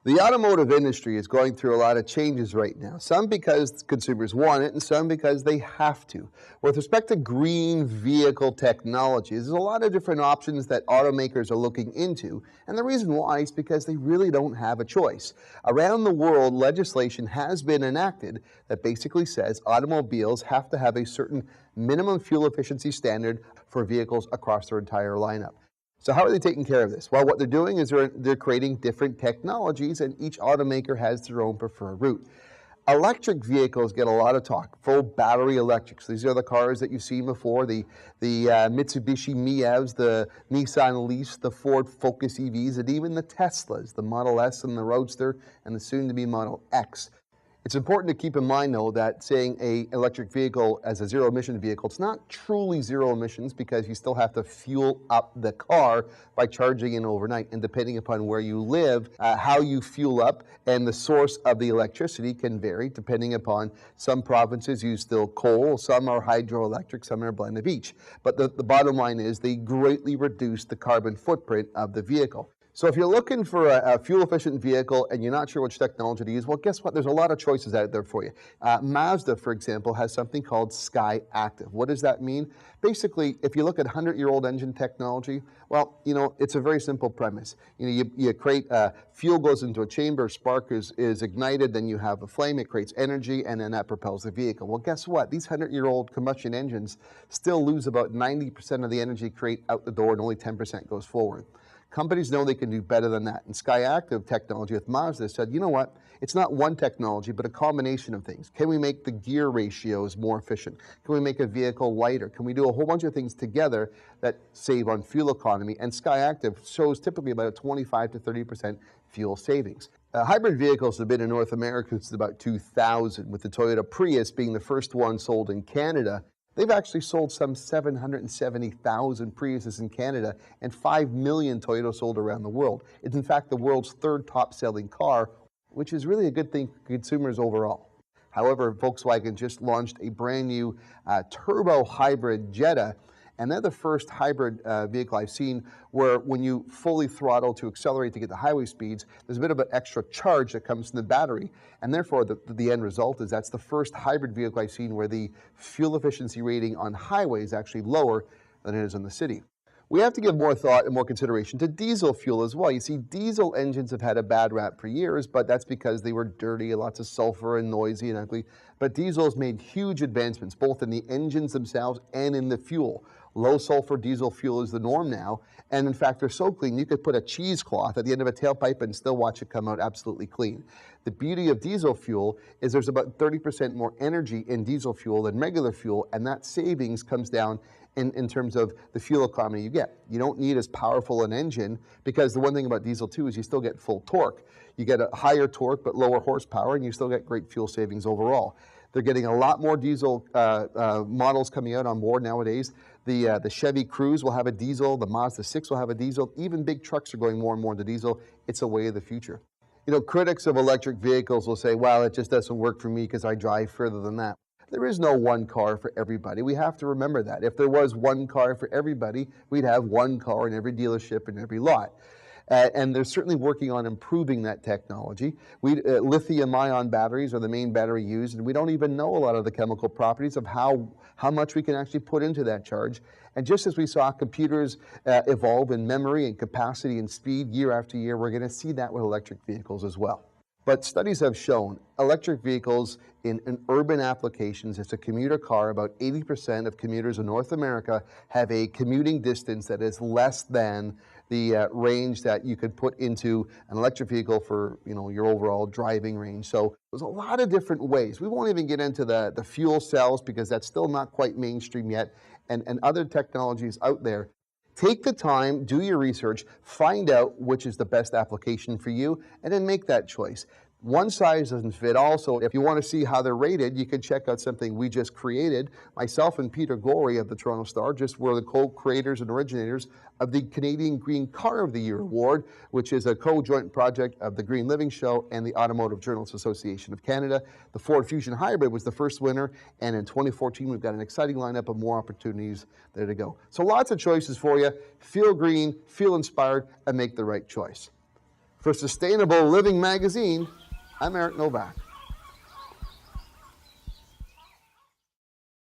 The automotive industry is going through a lot of changes right now, some because consumers want it and some because they have to. With respect to green vehicle technologies, there's a lot of different options that automakers are looking into, and the reason why is because they really don't have a choice. Around the world, legislation has been enacted that basically says automobiles have to have a certain minimum fuel efficiency standard for vehicles across their entire lineup. So how are they taking care of this? Well, what they're doing is they're creating different technologies, and each automaker has their own preferred route. Electric vehicles get a lot of talk, full battery electrics. These are the cars that you've seen before, the Mitsubishi Mievs, the Nissan Leafs, the Ford Focus EVs, and even the Teslas, the Model S and the Roadster, and the soon-to-be Model X. It's important to keep in mind, though, that saying an electric vehicle as a zero-emission vehicle, it's not truly zero emissions because you still have to fuel up the car by charging it overnight. And depending upon where you live, how you fuel up and the source of the electricity can vary depending upon some provinces use still coal, some are hydroelectric, some are a blend of each. But the bottom line is they greatly reduce the carbon footprint of the vehicle. So if you're looking for a fuel-efficient vehicle and you're not sure which technology to use, well, guess what? There's a lot of choices out there for you. Mazda, for example, has something called Sky Active. What does that mean? Basically, if you look at 100-year-old engine technology, well, it's a very simple premise. You create fuel goes into a chamber, spark is ignited, then you have a flame, it creates energy, and then that propels the vehicle. Well, guess what? These 100-year-old combustion engines still lose about 90% of the energy create out the door, and only 10% goes forward. Companies know they can do better than that. And Sky Active technology with Mazda said, you know what? It's not one technology, but a combination of things. Can we make the gear ratios more efficient? Can we make a vehicle lighter? Can we do a whole bunch of things together that save on fuel economy? And Sky Active shows typically about a 25 to 30% fuel savings. Hybrid vehicles have been in North America since about 2000, with the Toyota Prius being the first one sold in Canada. They've actually sold some 770,000 Priuses in Canada and 5 million Toyotas sold around the world. It's in fact the world's third top-selling car, which is really a good thing for consumers overall. However, Volkswagen just launched a brand new turbo hybrid Jetta, and they're the first hybrid vehicle I've seen where when you fully throttle to accelerate to get the highway speeds, there's a bit of an extra charge that comes from the battery. And therefore, the end result is that's the first hybrid vehicle I've seen where the fuel efficiency rating on highway is actually lower than it is in the city. We have to give more thought and more consideration to diesel fuel as well. You see, diesel engines have had a bad rap for years, but that's because they were dirty, lots of sulfur and noisy and ugly. But diesel has made huge advancements, both in the engines themselves and in the fuel. Low sulfur diesel fuel is the norm now, and in fact, they're so clean you could put a cheesecloth at the end of a tailpipe and still watch it come out absolutely clean. The beauty of diesel fuel is there's about 30% more energy in diesel fuel than regular fuel, and that savings comes down in terms of the fuel economy you get. You don't need as powerful an engine because the one thing about diesel too is you still get full torque. You get a higher torque but lower horsepower, and you still get great fuel savings overall. They're getting a lot more diesel models coming out on board nowadays. The Chevy Cruze will have a diesel, the Mazda 6 will have a diesel. Even big trucks are going more and more into diesel. It's a way of the future. Critics of electric vehicles will say, well, it just doesn't work for me because I drive further than that. There is no one car for everybody. We have to remember that. If there was one car for everybody, we'd have one car in every dealership and every lot. And they're certainly working on improving that technology. Lithium-ion batteries are the main battery used, and we don't even know a lot of the chemical properties of how much we can actually put into that charge. And just as we saw computers evolve in memory and capacity and speed year after year, we're going to see that with electric vehicles as well. But studies have shown electric vehicles in urban applications, it's a commuter car, about 80% of commuters in North America have a commuting distance that is less than the range that you could put into an electric vehicle for your overall driving range. So there's a lot of different ways. We won't even get into the fuel cells because that's still not quite mainstream yet, and other technologies out there. Take the time, do your research, find out which is the best application for you, and then make that choice. One size doesn't fit all, so if you want to see how they're rated, you can check out something we just created. Myself and Peter Gorey of the Toronto Star just were the co-creators and originators of the Canadian Green Car of the Year Award, which is a co-joint project of the Green Living Show and the Automotive Journalists Association of Canada. The Ford Fusion Hybrid was the first winner, and in 2014, we've got an exciting lineup of more opportunities there to go. So lots of choices for you. Feel green, feel inspired, and make the right choice. For Sustainable Living Magazine, I'm Eric Novak.